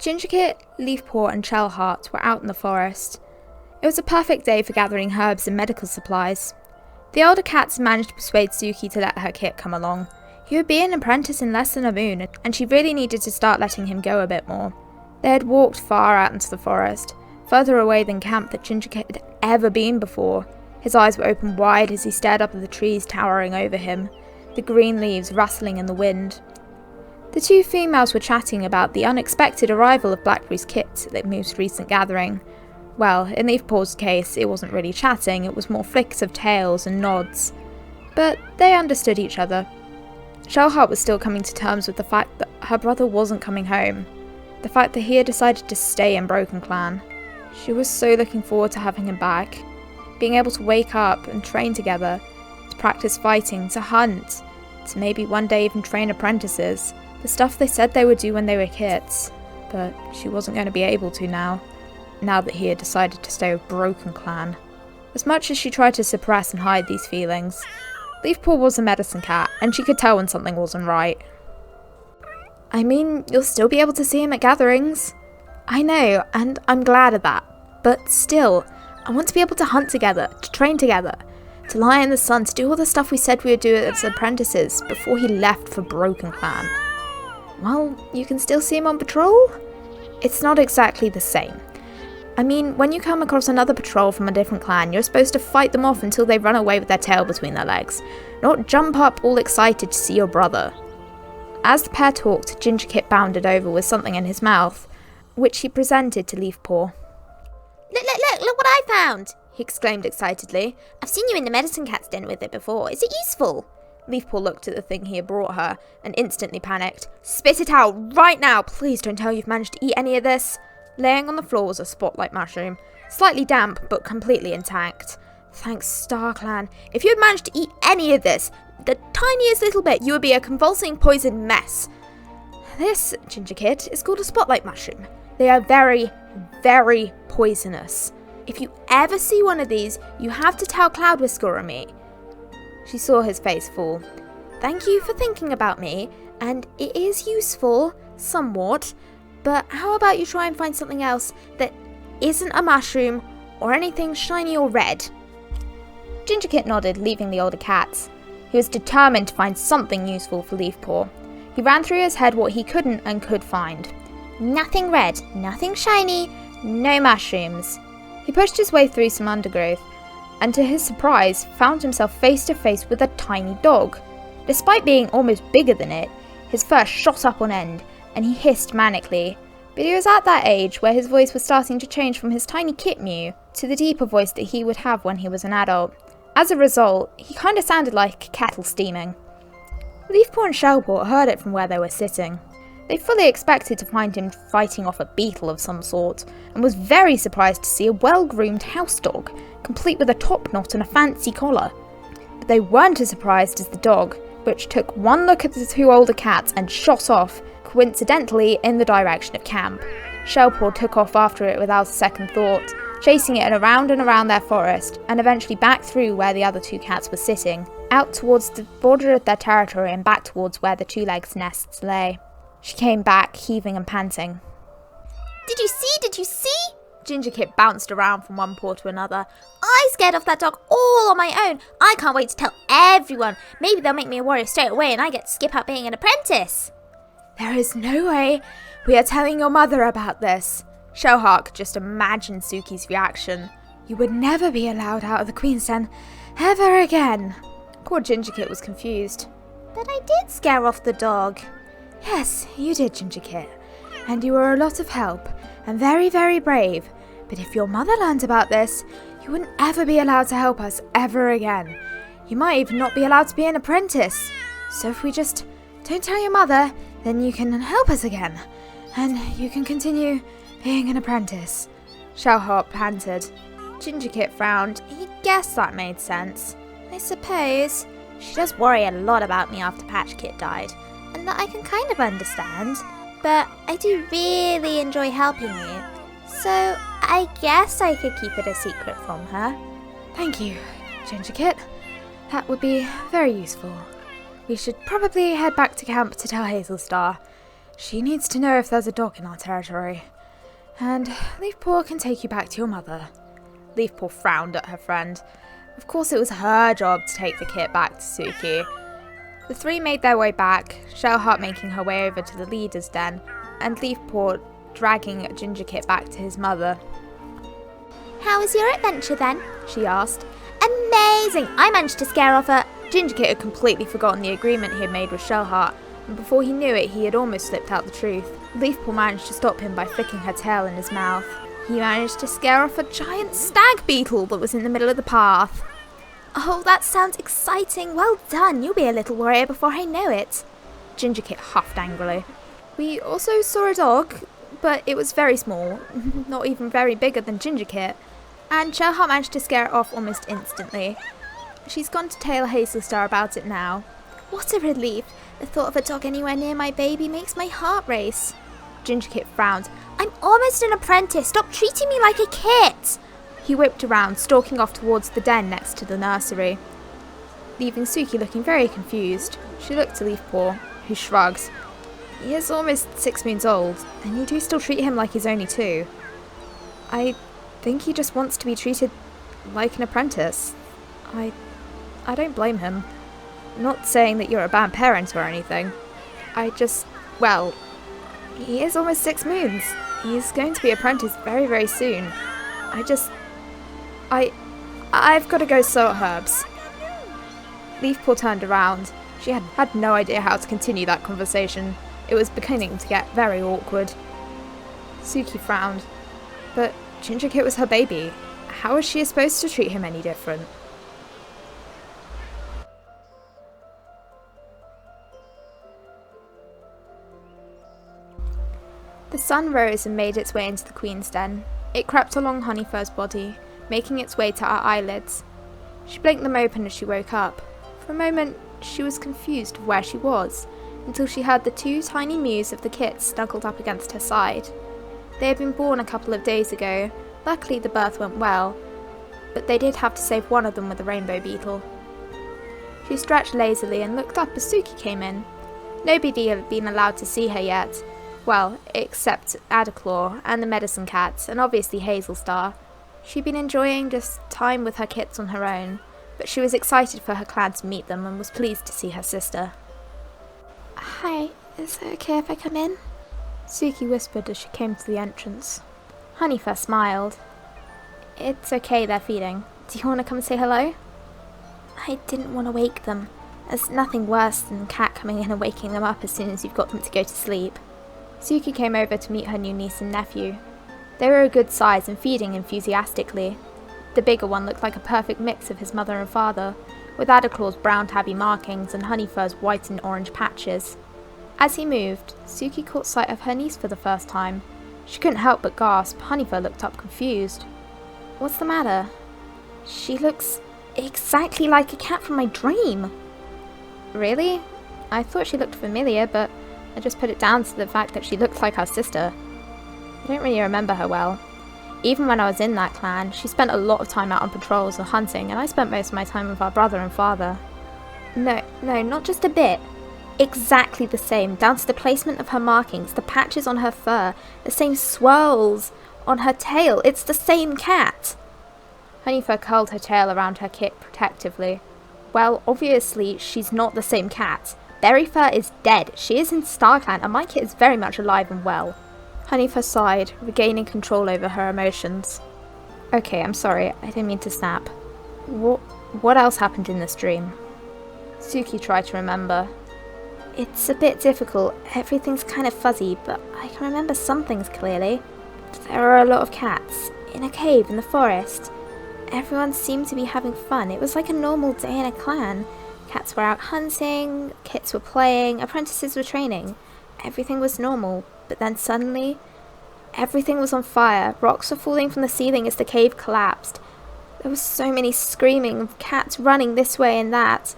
Gingerkit, Leafpaw and Shellheart were out in the forest. It was a perfect day for gathering herbs and medical supplies. The older cats managed to persuade Suki to let her kit come along. He would be an apprentice in less than a moon, and she really needed to start letting him go a bit more. They had walked far out into the forest, further away than camp that Gingerkit had ever been before. His eyes were open wide as he stared up at the trees towering over him, the green leaves rustling in the wind. The two females were chatting about the unexpected arrival of Blackberry's kit at their most recent gathering. Well, in Leafpaw's case, it wasn't really chatting, it was more flicks of tails and nods. But they understood each other. Shellheart was still coming to terms with the fact that her brother wasn't coming home. The fact that he had decided to stay in Broken Clan. She was so looking forward to having him back. Being able to wake up and train together, to practice fighting, to hunt, to maybe one day even train apprentices. The stuff they said they would do when they were kids. But she wasn't going to be able to now that he had decided to stay with Broken Clan. As much as she tried to suppress and hide these feelings, Leafpaw was a medicine cat, and she could tell when something wasn't right. I mean, you'll still be able to see him at gatherings. I know, and I'm glad of that. But still, I want to be able to hunt together, to train together, to lie in the sun, to do all the stuff we said we would do as apprentices before he left for Broken Clan. Well, you can still see him on patrol? It's not exactly the same. I mean, when you come across another patrol from a different clan, you're supposed to fight them off until they run away with their tail between their legs, not jump up all excited to see your brother. As the pair talked, Gingerkit bounded over with something in his mouth, which he presented to Leafpaw. Look what I found! He exclaimed excitedly. I've seen you in the medicine cat's den with it before. Is it useful? Leafpaw looked at the thing he had brought her and instantly panicked. Spit it out right now! Please don't tell you've managed to eat any of this. Laying on the floor was a spotlight mushroom, slightly damp but completely intact. Thanks, StarClan. If you had managed to eat any of this, the tiniest little bit, you would be a convulsing poison mess. This, Gingerkit, is called a spotlight mushroom. They are very, very poisonous. If you ever see one of these, you have to tell Cloud Whisker or me. She saw his face fall. Thank you for thinking about me, and it is useful, somewhat. But how about you try and find something else that isn't a mushroom or anything shiny or red? Gingerkit nodded, leaving the older cats. He was determined to find something useful for Leafpaw. He ran through his head what he couldn't and could find. Nothing red, nothing shiny, no mushrooms. He pushed his way through some undergrowth, and to his surprise, found himself face to face with a tiny dog. Despite being almost bigger than it, his fur shot up on end, and he hissed manically. But he was at that age where his voice was starting to change from his tiny kit mew to the deeper voice that he would have when he was an adult. As a result, he kind of sounded like kettle steaming. Leafpaw and Shellpaw heard it from where they were sitting. They fully expected to find him fighting off a beetle of some sort, and was very surprised to see a well-groomed house dog, complete with a top knot and a fancy collar. But they weren't as surprised as the dog, which took one look at the two older cats and shot off, coincidentally in the direction of camp. Shellpaw took off after it without a second thought, chasing it around and around their forest, and eventually back through where the other two cats were sitting, out towards the border of their territory and back towards where the two-legged nests lay. She came back, heaving and panting. Did you see? Gingerkit bounced around from one paw to another. I scared off that dog all on my own. I can't wait to tell everyone. Maybe they'll make me a warrior straight away and I get to skip out being an apprentice. There is no way we are telling your mother about this. Shellheart could just imagine Suki's reaction. You would never be allowed out of the Queen's Den ever again. Poor Gingerkit was confused. But I did scare off the dog. Yes, you did, Gingerkit. And you were a lot of help, and very, very brave. But if your mother learned about this, you wouldn't ever be allowed to help us ever again. You might even not be allowed to be an apprentice. So if we just don't tell your mother, then you can help us again. And you can continue being an apprentice. Shellheart panted. Gingerkit frowned. He guessed that made sense. I suppose. She does worry a lot about me after Patch Kit died, and that I can kind of understand. But I do really enjoy helping you, so I guess I could keep it a secret from her. Thank you, Gingerkit. That would be very useful. We should probably head back to camp to tell Hazelstar. She needs to know if there's a dog in our territory. And Leafpaw can take you back to your mother. Leafpaw frowned at her friend. Of course it was her job to take the kit back to Suki. The three made their way back, Shellheart making her way over to the leader's den, and Leafpaw dragging Ginger Kit back to his mother. How was your adventure then? She asked. Amazing! I managed to scare off a... Ginger Kit had completely forgotten the agreement he had made with Shellheart, and before he knew it, he had almost slipped out the truth. Leafpaw managed to stop him by flicking her tail in his mouth. He managed to scare off a giant stag beetle that was in the middle of the path. Oh, that sounds exciting. Well done. You'll be a little warrior before I know it. Ginger Kit huffed angrily. We also saw a dog, but it was very small, not even very bigger than Ginger Kit, and Shellheart managed to scare it off almost instantly. She's gone to tell Hazelstar about it now. What a relief. The thought of a dog anywhere near my baby makes my heart race. Ginger Kit frowned. I'm almost an apprentice. Stop treating me like a kit. He whipped around, stalking off towards the den next to the nursery, leaving Suki looking very confused. She looked to Leafpaw, who shrugged. He is almost 6 moons old, and you do still treat him like he's only 2. I think he just wants to be treated like an apprentice. I don't blame him. Not saying that you're a bad parent or anything. Well, he is almost 6 moons. He's going to be apprenticed very, very soon. I've got to go sow herbs. Leafpaw turned around. She had no idea how to continue that conversation. It was beginning to get very awkward. Suki frowned. But Ginger Kit was her baby. How was she supposed to treat him any different? The sun rose and made its way into the Queen's den. It crept along Honeyfur's body, making its way to her eyelids. She blinked them open as she woke up. For a moment, she was confused of where she was, until she heard the 2 tiny mews of the kits snuggled up against her side. They had been born a couple of days ago. Luckily the birth went well, but they did have to save one of them with a rainbow beetle. She stretched lazily and looked up as Suki came in. Nobody had been allowed to see her yet. Well, except Adaclaw and the medicine cat, and obviously Hazelstar. She'd been enjoying just time with her kits on her own, but she was excited for her clan to meet them and was pleased to see her sister. Hi, is it okay if I come in? Suki whispered as she came to the entrance. Honeyfur smiled. It's okay, they're feeding. Do you want to come and say hello? I didn't want to wake them. There's nothing worse than a cat coming in and waking them up as soon as you've got them to go to sleep. Suki came over to meet her new niece and nephew. They were a good size and feeding enthusiastically. The bigger one looked like a perfect mix of his mother and father, with Adaclaw's brown tabby markings and Honeyfur's white and orange patches. As he moved, Suki caught sight of her niece for the first time. She couldn't help but gasp. Honeyfur looked up confused. What's the matter? She looks exactly like a cat from my dream. Really? I thought she looked familiar, but I just put it down to the fact that she looked like our sister. I don't really remember her well. Even when I was in that clan, she spent a lot of time out on patrols or hunting, and I spent most of my time with our brother and father. No, not just a bit. Exactly the same, down to the placement of her markings, the patches on her fur, the same swirls on her tail. It's the same cat. Honeyfur curled her tail around her kit protectively. Well, obviously, she's not the same cat. Berryfur is dead. She is in StarClan, and my kit is very much alive and well. Honeyfur sighed, regaining control over her emotions. Okay, I'm sorry. I didn't mean to snap. What else happened in this dream? Suki tried to remember. It's a bit difficult. Everything's kind of fuzzy, but I can remember some things clearly. There are a lot of cats in a cave in the forest. Everyone seemed to be having fun. It was like a normal day in a clan. Cats were out hunting, kits were playing, apprentices were training. Everything was normal, but then suddenly, everything was on fire. Rocks were falling from the ceiling as the cave collapsed. There was so many screaming of cats running this way and that.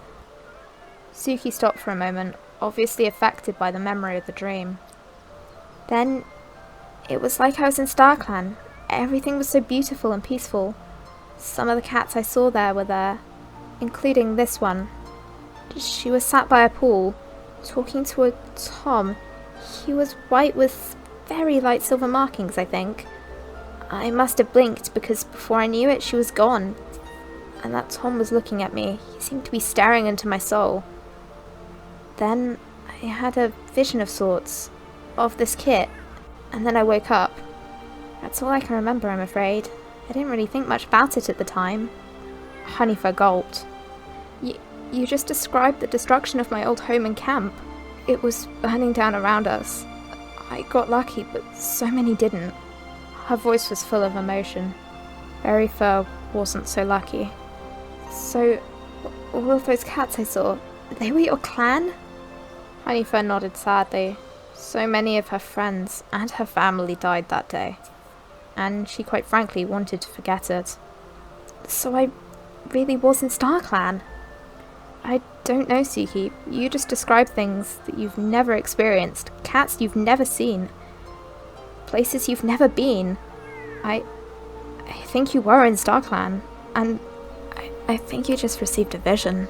Suki stopped for a moment, obviously affected by the memory of the dream. Then, it was like I was in StarClan. Everything was so beautiful and peaceful. Some of the cats I saw there were there, including this one. She was sat by a pool, talking to a Tom. He was white with very light silver markings, I think. I must have blinked because before I knew it, she was gone. And that Tom was looking at me. He seemed to be staring into my soul. Then I had a vision of sorts of this kit, and then I woke up. That's all I can remember, I'm afraid. I didn't really think much about it at the time. Honeyfur gulped. You just described the destruction of my old home and camp. It was burning down around us. I got lucky, but so many didn't. Her voice was full of emotion. Briarpaw wasn't so lucky. So, all of those cats I saw, they were your clan? Honeyfur nodded sadly. So many of her friends and her family died that day, and she quite frankly wanted to forget it. So I really was in StarClan. I don't know, Suki. You just describe things that you've never experienced, cats you've never seen, places you've never been. I think you were in StarClan, and I think you just received a vision.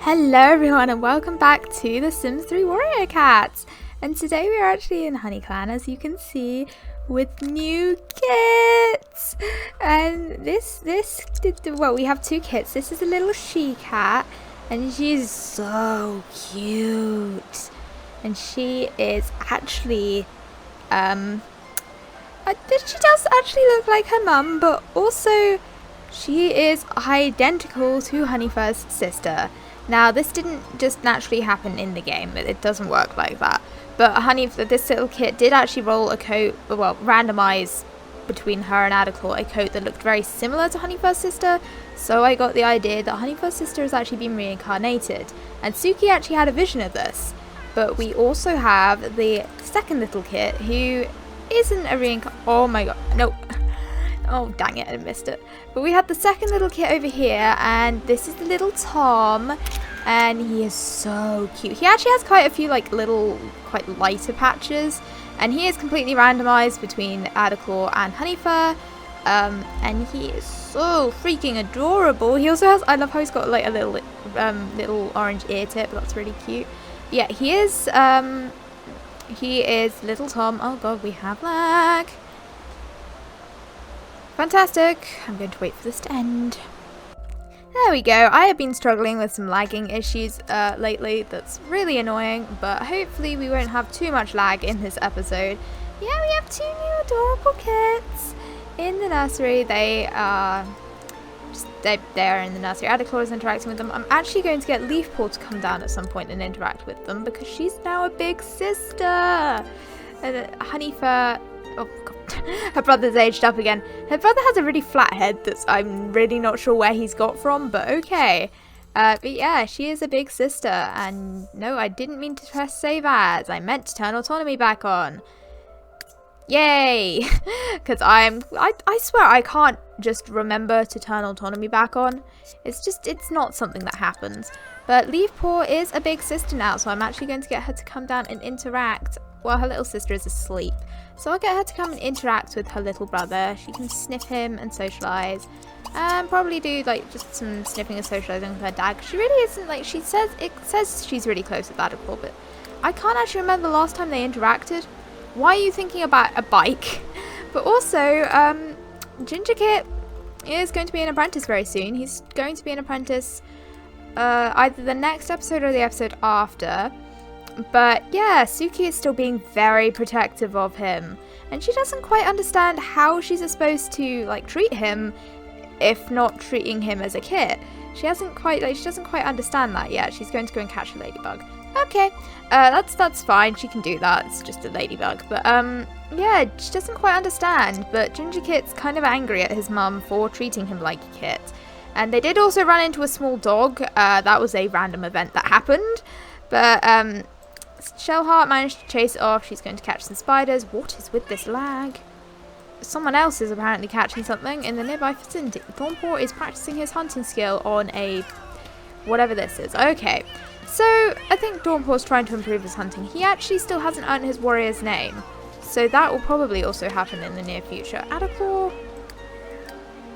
Hello everyone and welcome back to the Sims 3 Warrior Cats! And today we are actually in HoneyClan, as you can see, with new kits! And well, we have two kits. This is a little she cat, and she's so cute. And she is actually, she does actually look like her mum, but also she is identical to Honeyfur's sister. Now, this didn't just naturally happen in the game. It doesn't work like that. But this little kit did actually roll a coat, well, randomize between her and Adaclaw a coat that looked very similar to Honeyfur's sister. So I got the idea that Honeyfur's sister has actually been reincarnated. And Suki actually had a vision of this. But we also have the second little kit who isn't a reincarnation. Oh my god, no. Oh, dang it, I missed it. But we have the second little kit over here, and this is the little Tom, and he is so cute. He actually has quite a few, like, little, quite lighter patches, and he is completely randomized between Adaclaw and Honeyfur, and he is so freaking adorable. He also has, I love how he's got, like, a little orange ear tip. That's really cute. But yeah, he is little Tom. Oh god, we have lag. Fantastic. I'm going to wait for this to end. There we go. I have been struggling with some lagging issues lately. That's really annoying, but hopefully we won't have too much lag in this episode. Yeah, we have two new adorable kits in the nursery. They are in the nursery. Adaclaw is interacting with them. I'm actually going to get Leafpaw to come down at some point and interact with them because she's now a big sister. And Honeyfur, oh god, her brother's aged up again. Her brother has a really flat head that I'm really not sure where he's got from, but okay. But yeah, she is a big sister, and no, I didn't mean to press save as. I meant to turn autonomy back on. Yay! Because I swear I can't just remember to turn autonomy back on. It's not something that happens. But Leafpaw is a big sister now, so I'm actually going to get her to come down and interact. Well, her little sister is asleep, so I'll get her to come and interact with her little brother. She can sniff him and socialise, and probably do like just some sniffing and socialising with her dad. She really isn't like, it says she's really close with Adaclaw, but I can't actually remember the last time they interacted. Why are you thinking about a bike? But also, Ginger Kit is going to be an apprentice very soon. He's going to be an apprentice either the next episode or the episode after. But yeah, Suki is still being very protective of him, and she doesn't quite understand how she's supposed to like treat him if not treating him as a kit. She doesn't quite understand that yet. She's going to go and catch a ladybug. Okay, that's fine. She can do that. It's just a ladybug. But yeah, she doesn't quite understand. But Ginger Kit's kind of angry at his mum for treating him like a kit. And they did also run into a small dog. That was a random event that happened. But Shellheart managed to chase it off. She's going to catch some spiders. What is with this lag? Someone else is apparently catching something in the nearby vicinity. Thornpaw is practicing his hunting skill on a whatever this is. Okay, so I think Thornpaw's trying to improve his hunting. He actually still hasn't earned his warrior's name, so that will probably also happen in the near future. Adaclaw,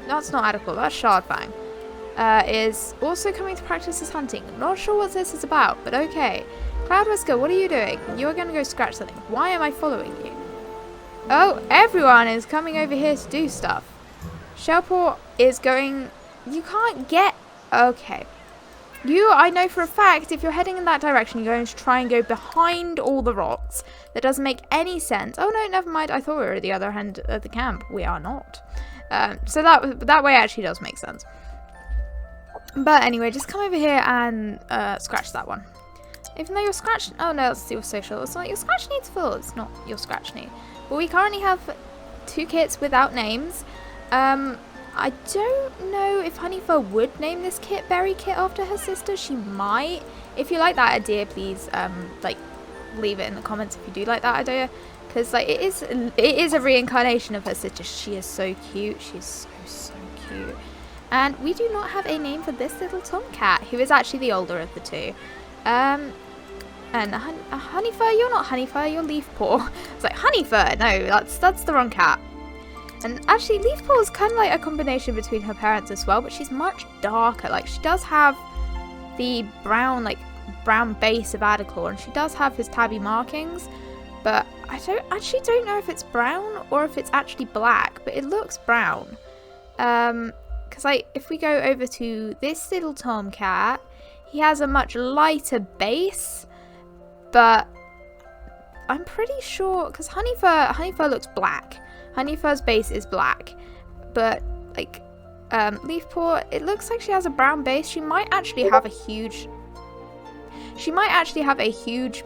that's not Adical, that's Shardfang, is also coming to practice his hunting. Not sure what this is about, but okay. Cloud Whisker, what are you doing? You're going to go scratch something. Why am I following you? Oh, everyone is coming over here to do stuff. Shellpaw is going... You can't get... Okay. You, I know for a fact, if you're heading in that direction, you're going to try and go behind all the rocks. That doesn't make any sense. Oh no, never mind. I thought we were at the other end of the camp. We are not. So that way actually does make sense. But anyway, just come over here and scratch that one. Even though your scratch... Oh no, that's your social. It's not your scratch needs full. It's not your scratch need. But we currently have 2 kits without names. I don't know if Honeyfur would name this kit Berry Kit after her sister. She might. If you like that idea, please like leave it in the comments if you do like that idea. Because like it is a reincarnation of her sister. She is so cute. She's so cute. And we do not have a name for this little tomcat, who is actually the older of the 2. And Honeyfur, you're not Honeyfur, you're Leafpaw. It's like, Honeyfur, no, that's the wrong cat. And actually, Leafpaw is kind of like a combination between her parents as well, but she's much darker. Like, she does have the brown base of Adical, and she does have his tabby markings, but I don't know if it's brown or if it's actually black, but it looks brown. Because like, if we go over to this little tomcat, he has a much lighter base, but I'm pretty sure, because Honeyfur looks black. Honeyfur's base is black, but like Leafpaw, it looks like she has a brown base. She might actually have a huge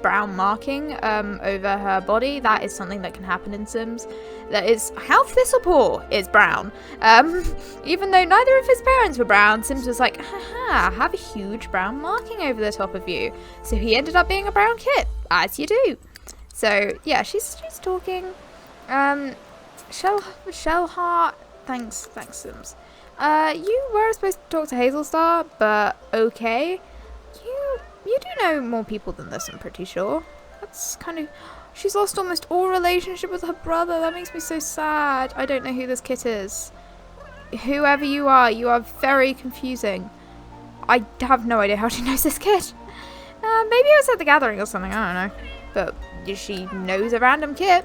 brown marking over her body. That is something that can happen in Sims. That is how Thistlepaw is brown. Even though neither of his parents were brown, Sims was like, haha, have a huge brown marking over the top of you. So he ended up being a brown kit, as you do. So yeah, she's talking. Shellheart, thanks Sims. You were supposed to talk to Hazelstar, but okay. You do know more people than this, I'm pretty sure. That's kind of... She's lost almost all relationship with her brother. That makes me so sad. I don't know who this kit is. Whoever you are very confusing. I have no idea how she knows this kit. Maybe it was at the gathering or something, I don't know. But she knows a random kit.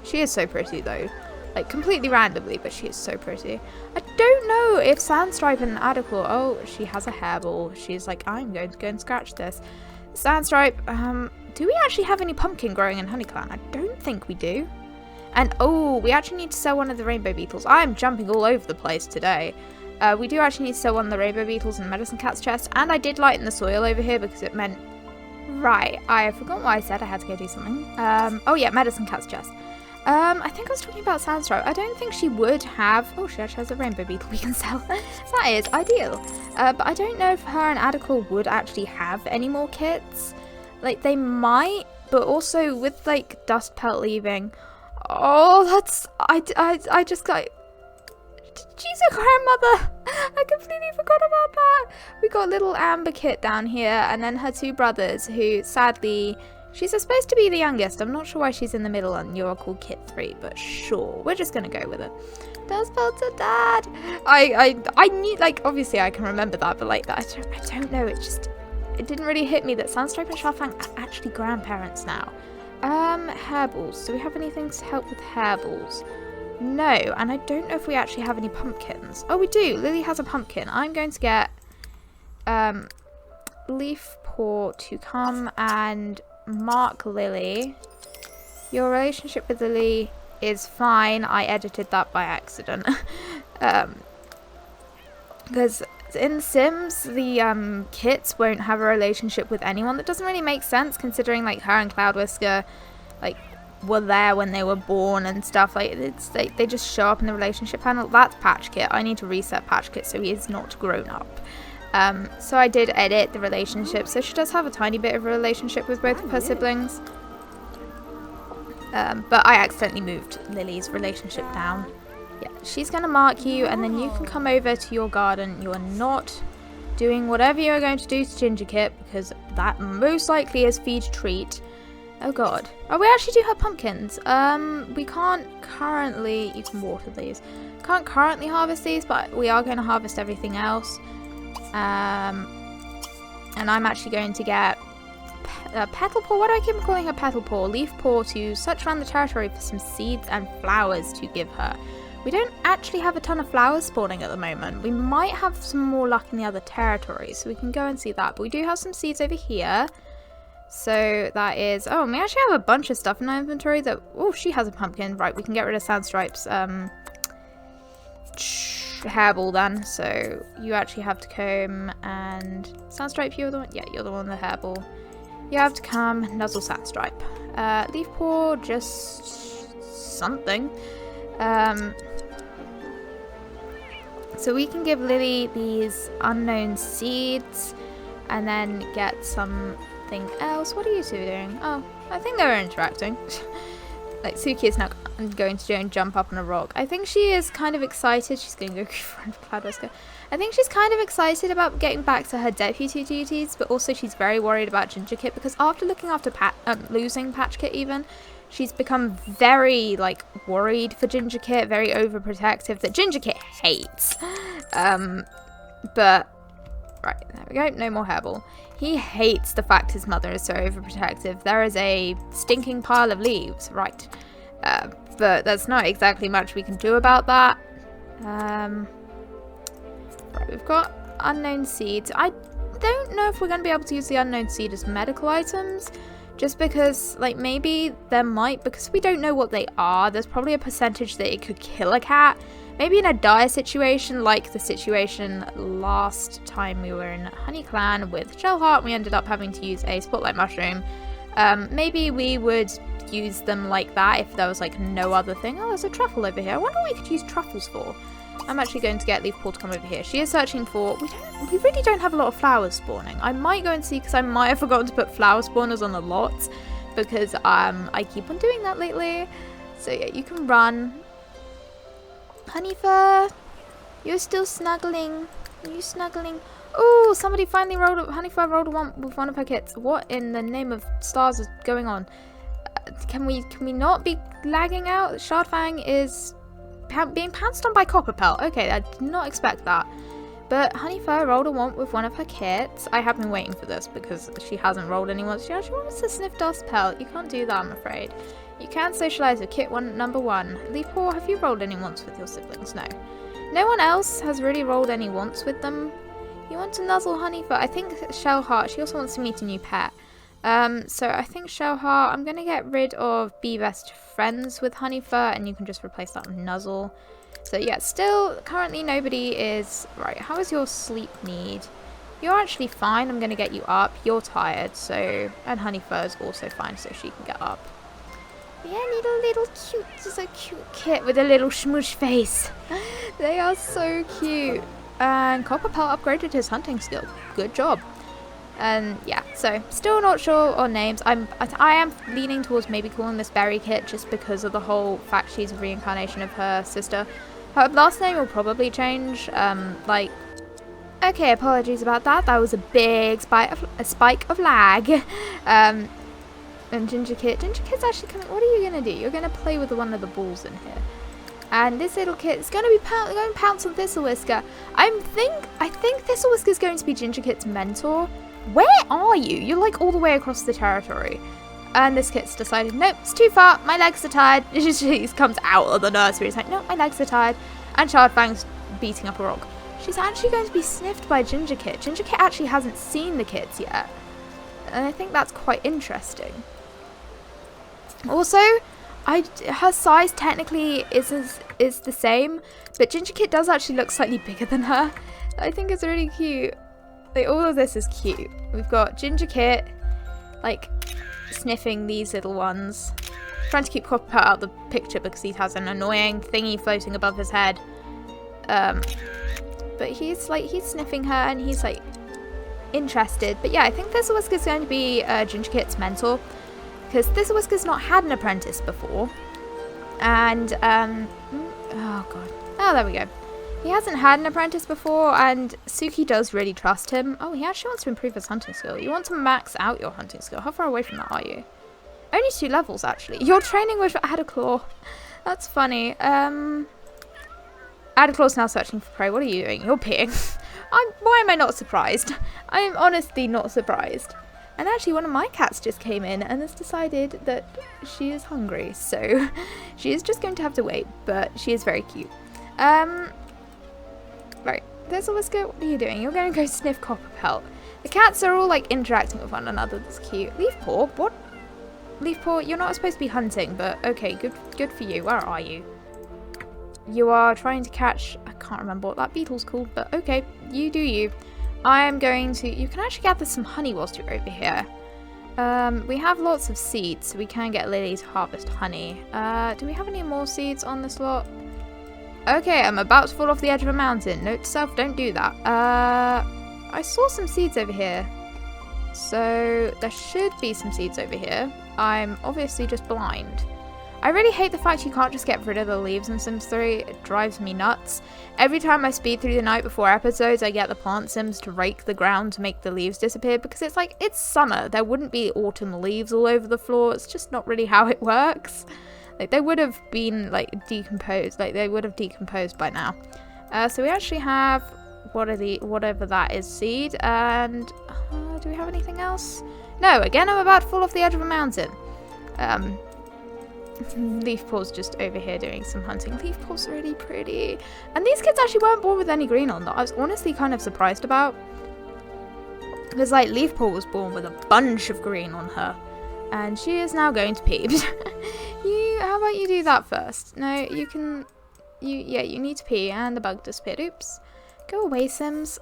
She is so pretty though. Like completely randomly, but she is so pretty. I don't know if Sandstripe and Adical... Oh, she has a hairball. She's like, I'm going to go and scratch this. Sandstripe, do we actually have any pumpkin growing in HoneyClan? I don't think we do. And oh, we actually need to sell one of the rainbow beetles. I'm jumping all over the place today. We do actually need to sell one of the rainbow beetles in Medicine Cat's chest. And I did lighten the soil over here because it meant... Right, I forgot what I said. I had to go do something. Oh yeah, Medicine Cat's chest. I think I was talking about Sandstripe. I don't think she would have... Oh, she actually has a rainbow beetle we can sell. That is ideal. But I don't know if her and Adical would actually have any more kits. Like, they might, but also with, like, Dust Pelt leaving... Oh, that's... I just got... She's a grandmother! I completely forgot about that! We got little Amber Kit down here, and then her 2 brothers, who, sadly... She's supposed to be the youngest. I'm not sure why she's in the middle and you're called Kit 3, but sure. We're just going to go with it. Dust Pelt to Dad! I knew, like, obviously I can remember that, but, like, that I don't know. It didn't really hit me that Sandstripe and Shellfang are actually grandparents now. Hairballs. Do we have anything to help with hairballs? No, and I don't know if we actually have any pumpkins. Oh, we do. Lily has a pumpkin. I'm going to get, Leafpaw to come and... mark Lily. Your relationship with Lily is fine. I edited that by accident. Because in Sims, the kits won't have a relationship with anyone. That doesn't really make sense considering like her and Cloud Whisker like were there when they were born and stuff. Like it's like they just show up in the relationship panel. That's Patch Kit. I need to reset Patch Kit so he is not grown up. So I did edit the relationship, so she does have a tiny bit of a relationship with both of her siblings. But I accidentally moved Lily's relationship down. Yeah, she's going to mark you, and then you can come over to your garden. You are not doing whatever you're going to do to Ginger Kit, because that most likely is feed treat. Oh god. Oh, we actually do have pumpkins. We can't currently... You can water these. Can't currently harvest these, but we are going to harvest everything else. And I'm actually going to get Petal Paw. Why do I keep calling her Petal Paw? Leaf Paw to search around the territory for some seeds and flowers to give her. We don't actually have a ton of flowers spawning at the moment. We might have some more luck in the other territories, so we can go and see that. But we do have some seeds over here. So that is... Oh, we actually have a bunch of stuff in our inventory that... Oh, she has a pumpkin. Right, we can get rid of Sandstripe's hairball then. So you actually have to come and... Sandstripe, you're the one? Yeah, you're the one with the hairball. You have to come, nuzzle Sandstripe. Leaf Paw, just something. So we can give Lily these unknown seeds and then get something else. What are you two doing? Oh, I think they were interacting. Like, Suki is now going to jump up on a rock. I think she is kind of excited. She's going to go in front of Cloud Whisker. I think she's kind of excited about getting back to her deputy duties, but also she's very worried about Ginger Kit because after looking after losing Patch Kit even, she's become very, like, worried for Ginger Kit, very overprotective, that Ginger Kit hates. But, right, there we go, no more hairball. He hates the fact his mother is so overprotective. There is a stinking pile of leaves, right. But there's not exactly much we can do about that. Right, we've got unknown seeds. I don't know if we're going to be able to use the unknown seed as medical items. Just because, like, maybe there might, because we don't know what they are, there's probably a percentage that it could kill a cat. Maybe in a dire situation, like the situation last time we were in Honey Clan with Shellheart, we ended up having to use a Spotlight Mushroom. Maybe we would use them like that if there was, like, no other thing. Oh, there's a truffle over here. I wonder what we could use truffles for. I'm actually going to get Leaf Paw to come over here. She is searching for... We really don't have a lot of flowers spawning. I might go and see, because I might have forgotten to put flower spawners on the lots, because I keep on doing that lately. So yeah, you can run. Honeyfur, you're still snuggling. Are you snuggling? Oh, somebody finally rolled up. Honeyfur rolled one with one of her kits. What in the name of stars is going on? Can we not be lagging out? Shardfang is being pounced on by Copperpelt. Okay, I did not expect that. But Honeyfur rolled a womp with one of her kits. I have been waiting for this because she hasn't rolled any once. She actually wants to sniff Dustpelt. You can't do that, I'm afraid. You can socialise with kit number 1. Leafpaw, have you rolled any once with your siblings? No. No one else has really rolled any once with them. You want to nuzzle Honeyfur? I think Shellheart, she also wants to meet a new pet. So I think Shellheart, I'm going to get rid of Be Best Friends with Honeyfur, and you can just replace that with Nuzzle. So yeah, still currently nobody is... Right, how is your sleep need? You're actually fine, I'm going to get you up. You're tired, so... And Honeyfur is also fine, so she can get up. But yeah, need a little cute, just a cute kit with a little smoosh face. They are so cute. And Copperpelt upgraded his hunting skill. Good job. And yeah, so still not sure on names. I am leaning towards maybe calling this Berry Kit just because of the whole fact she's a reincarnation of her sister. Her last name will probably change. Okay, apologies about that. That was a big spike of lag. And Ginger Kit's actually coming. What are you gonna do? You're gonna play with one of the balls in here. And this little kit is going to be going to pounce on Thistle Whisker. I think Thistle Whisker is going to be Ginger Kit's mentor. Where are you? You're like all the way across the territory. And this kit's decided, nope, it's too far. My legs are tired. She comes out of the nursery. It's like, no, my legs are tired. And Shardfang's beating up a rock. She's actually going to be sniffed by Ginger Kit. Ginger Kit actually hasn't seen the kits yet. And I think that's quite interesting. Also, her size technically is the same, but Ginger Kit does actually look slightly bigger than her. I think it's really cute. Like, all of this is cute. We've got Ginger Kit, like, sniffing these little ones. Trying to keep Copperpelt out of the picture because he has an annoying thingy floating above his head. But he's sniffing her and he's, like, interested. But yeah, I think Thistle Whisker's going to be Ginger Kit's mentor. Because Thistle Whisker's not had an apprentice before. And, oh god. Oh, there we go. He hasn't had an apprentice before, and Suki does really trust him. Oh, he actually wants to improve his hunting skill. You want to max out your hunting skill. How far away from that are you? Only 2 levels, actually. You're training with Adaclaw. That's funny. Adaclaw's now searching for prey. What are you doing? You're peeing. Why am I not surprised? I'm honestly not surprised. And actually, one of my cats just came in and has decided that she is hungry. So she is just going to have to wait, but she is very cute. Right, there's Oliska. What are you doing? You're going to go sniff copper pelt. The cats are all like interacting with one another. That's cute. Leafpaw? What? Leafpaw, you're not supposed to be hunting, but okay, good for you. Where are you? You are trying to catch, I can't remember what that beetle's called, but okay, you do you. I am going to, you can actually gather some honey whilst you're over here. We have lots of seeds, so we can get Lily to harvest honey. Do we have any more seeds on this lot? Okay, I'm about to fall off the edge of a mountain. Note to self, don't do that. I saw some seeds over here. So there should be some seeds over here. I'm obviously just blind. I really hate the fact you can't just get rid of the leaves in Sims 3. It drives me nuts. Every time I speed through the night before episodes, I get the plant sims to rake the ground to make the leaves disappear because it's like, it's summer. There wouldn't be autumn leaves all over the floor. It's just not really how it works. Like, they would have been, like, decomposed. Like, they would have decomposed by now. So we actually have, whatever that is, seed. And, do we have anything else? No, again, I'm about to fall off the edge of a mountain. Leafpaw's just over here doing some hunting. Leafpaw's really pretty. And these kids actually weren't born with any green on that I was honestly kind of surprised about. Because, like, Leafpaw was born with a bunch of green on her. And she is now going to pee. How about you do that first? No, you can... Yeah, you need to pee. And the bug disappeared. Oops. Go away, Sims.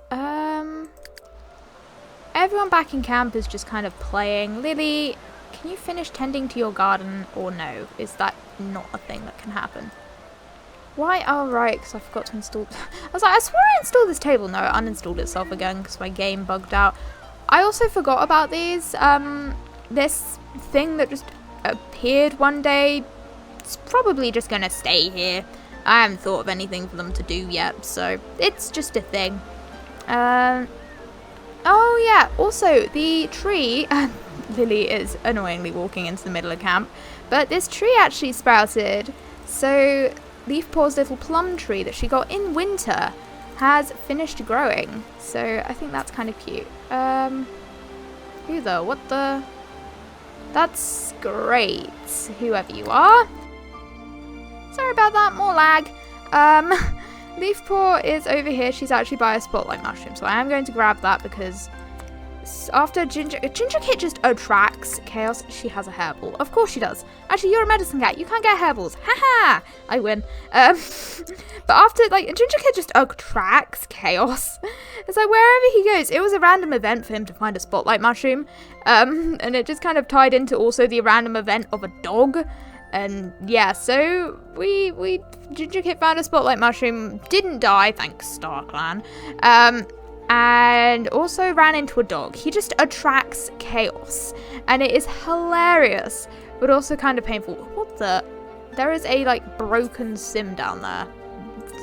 Everyone back in camp is just kind of playing. Lily... Can you finish tending to your garden or no? Is that not a thing that can happen? Why? Oh, right, because I forgot to install... I was like, I swore I installed this table. No, it uninstalled itself again because my game bugged out. I also forgot about these. This thing that just appeared one day. It's probably just going to stay here. I haven't thought of anything for them to do yet, so it's just a thing. Oh, yeah. Also, the tree... Lily is annoyingly walking into the middle of camp. But this tree actually sprouted. So Leafpaw's little plum tree that she got in winter has finished growing. So I think that's kind of cute. Who though? What the? That's great. Whoever you are. Sorry about that. More lag. Leafpaw is over here. She's actually by a spotlight mushroom. So I am going to grab that because... After Ginger Kit just attracts chaos. She has a hairball. Of course she does. Actually, you're a medicine cat. You can't get hairballs. Haha! I win. But after, like, Ginger Kit just attracts chaos. It's like, wherever he goes, it was a random event for him to find a spotlight mushroom. And it just kind of tied into also the random event of a dog. And yeah, so Ginger Kit found a spotlight mushroom. Didn't die, thanks Star Clan. And also ran into a dog. He just attracts chaos. And it is hilarious, but also kind of painful. What the? There is a, like, broken sim down there.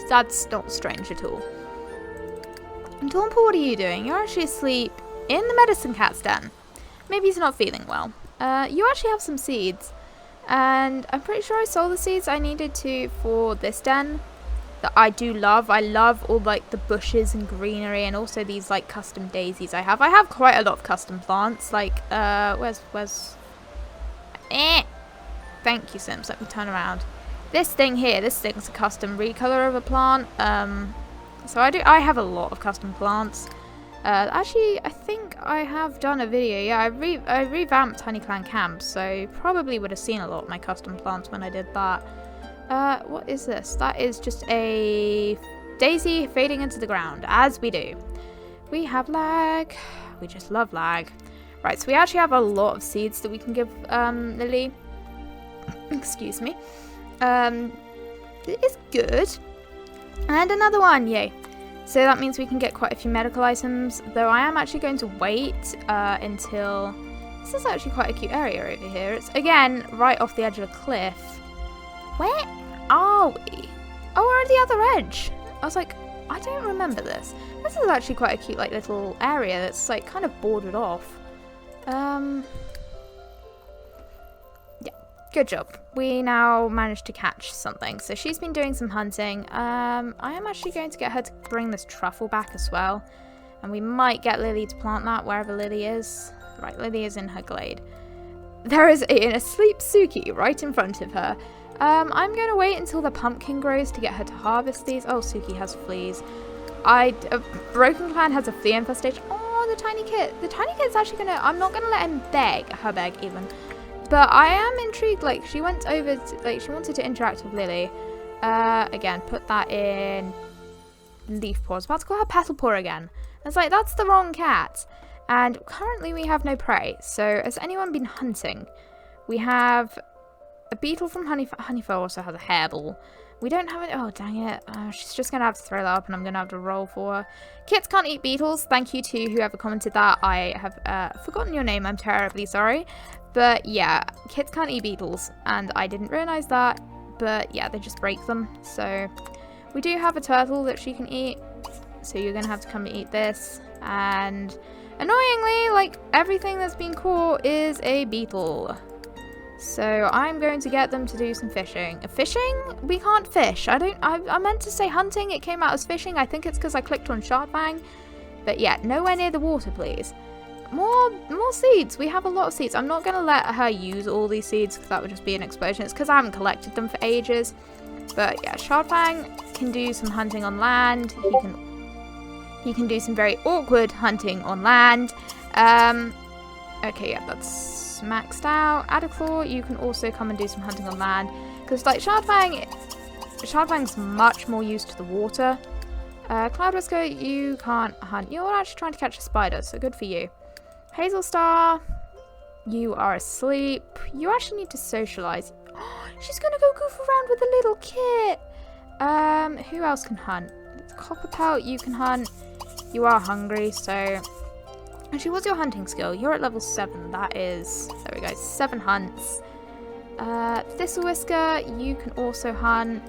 That's not strange at all. And Dawnpaw, what are you doing? You're actually asleep in the medicine cat's den. Maybe he's not feeling well. You actually have some seeds. And I'm pretty sure I sold the seeds I needed to for this den. That I do love. I love all, like, the bushes and greenery and also these, like, custom daisies I have. I have quite a lot of custom plants. Like, where's... Thank you, Sims. Let me turn around. This thing here, this thing's a custom recolor of a plant. So I have a lot of custom plants. Actually, I think I have done a video. Yeah, I revamped Honey Clan Camp, so you probably would have seen a lot of my custom plants when I did that. What is this? That is just a daisy fading into the ground, as we do. We have lag. We just love lag. Right, so we actually have a lot of seeds that we can give Lily. Excuse me. It is good. And another one, yay. So that means we can get quite a few medical items, though I am actually going to wait until... This is actually quite a cute area over here. It's, again, right off the edge of a cliff. Where are we? Oh, we're at the other edge. I was like, I don't remember this. This is actually quite a cute, like, little area that's, like, kind of bordered off. Good job. We now managed to catch something. So she's been doing some hunting. I am actually going to get her to bring this truffle back as well. And we might get Lily to plant that wherever Lily is. Right, Lily is in her glade. There is an asleep Suki right in front of her. I'm going to wait until the pumpkin grows to get her to harvest these. Oh, Suki has fleas. Broken Clan has a flea infestation. Oh, the tiny kit. The tiny kit's actually going to... I'm not going to let him beg. Her beg, even. But I am intrigued. Like, she went over... she wanted to interact with Lily. Again, put that in... Leaf Paw. I was about to call her Petal Paw again. It's like, that's the wrong cat. And currently we have no prey. So, has anyone been hunting? We have a beetle from Honeyfur also has a hairball. We don't have it. Oh, dang it. She's just going to have to throw that up and I'm going to have to roll for her. Kits can't eat beetles. Thank you to whoever commented that. I have forgotten your name. I'm terribly sorry. But yeah, kits can't eat beetles. And I didn't realise that. But yeah, they just break them. So we do have a turtle that she can eat. So you're going to have to come and eat this. And annoyingly, like, everything that's been caught is a beetle. So I'm going to get them to do some fishing. Fishing? We can't fish. I meant to say hunting. It came out as fishing. I think it's because I clicked on Shardfang. But yeah, nowhere near the water, please. More seeds. We have a lot of seeds. I'm not going to let her use all these seeds because that would just be an explosion. It's because I haven't collected them for ages. But yeah, Shardfang can do some hunting on land. He can do some very awkward hunting on land. Okay, yeah, that's maxed out. Adaclaw, you can also come and do some hunting on land. Because, like, Shardfang's much more used to the water. Cloud Whisker, you can't hunt. You're actually trying to catch a spider, so good for you. Hazel Star, you are asleep. You actually need to socialise. She's going to go goof around with a little kit. Who else can hunt? Copperpelt, you can hunt. You are hungry, so... Actually, what's your hunting skill? You're at level 7. That is... There we go. 7 hunts. Thistle Whisker, you can also hunt.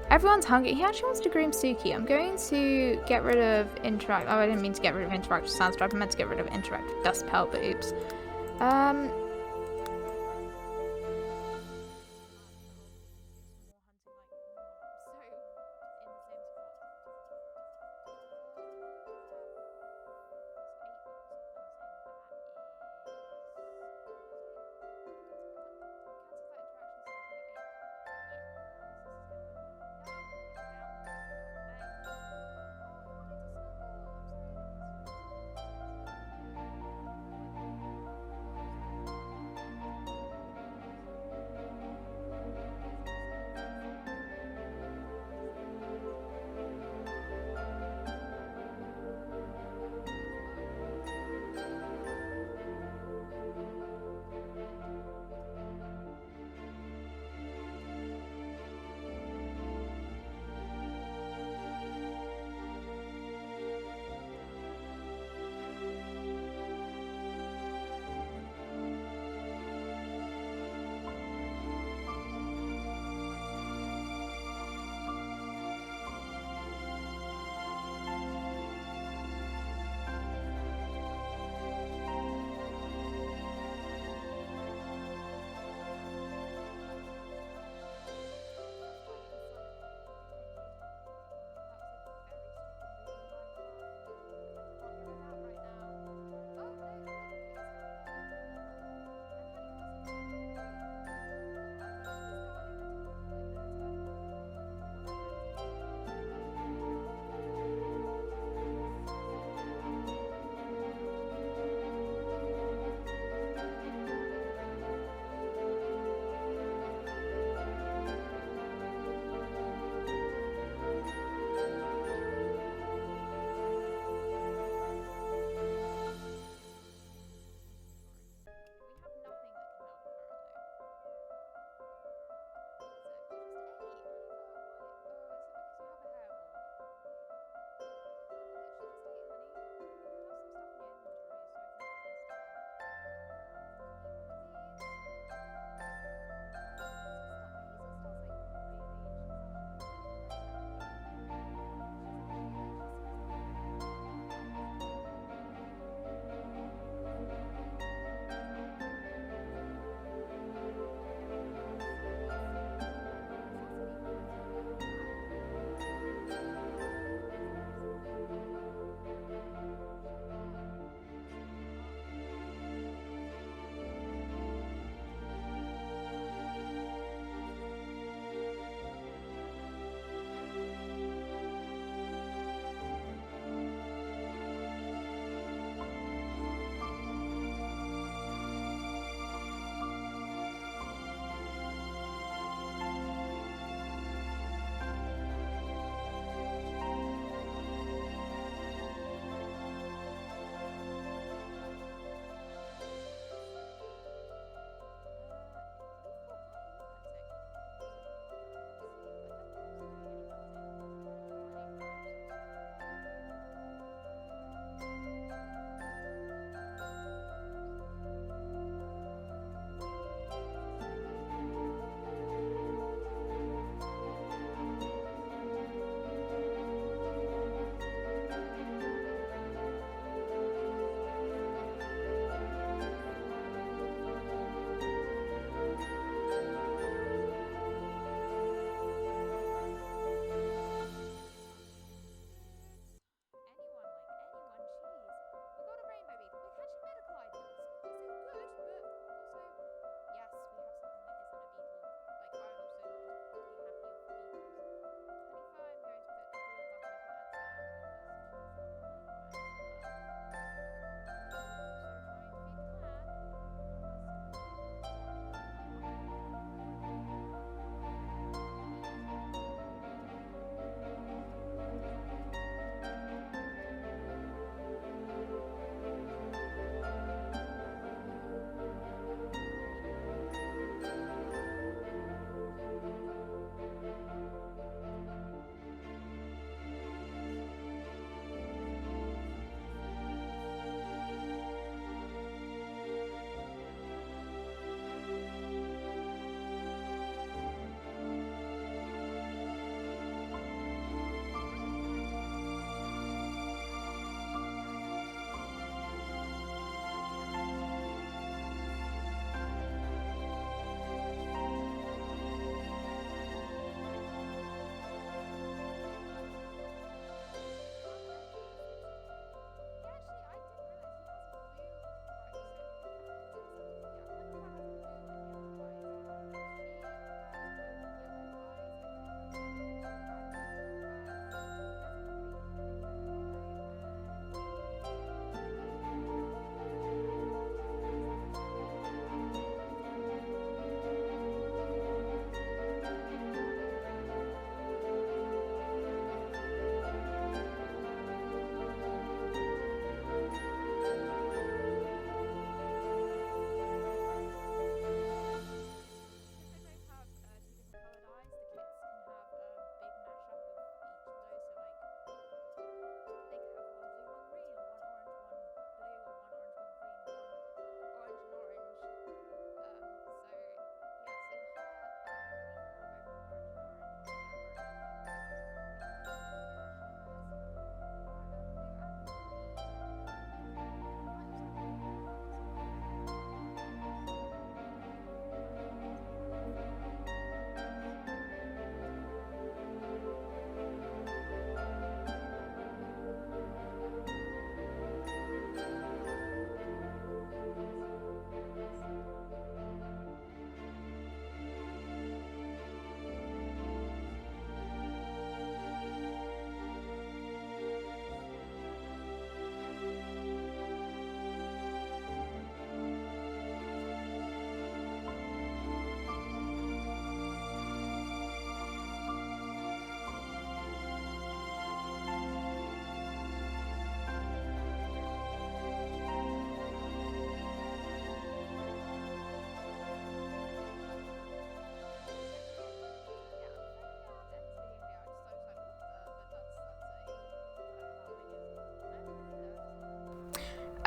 Everyone's hungry. He actually wants to groom Suki. I'm going to get rid of Interact... Oh, I didn't mean to get rid of Interact with Sandstripe. I meant to get rid of Interact with Dustpelt, but oops.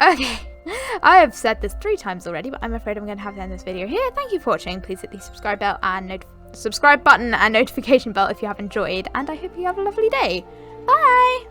Okay, I have said this 3 times already, but I'm afraid I'm going to have to end this video here. Thank you for watching. Please hit the subscribe button and notification bell if you have enjoyed, and I hope you have a lovely day. Bye!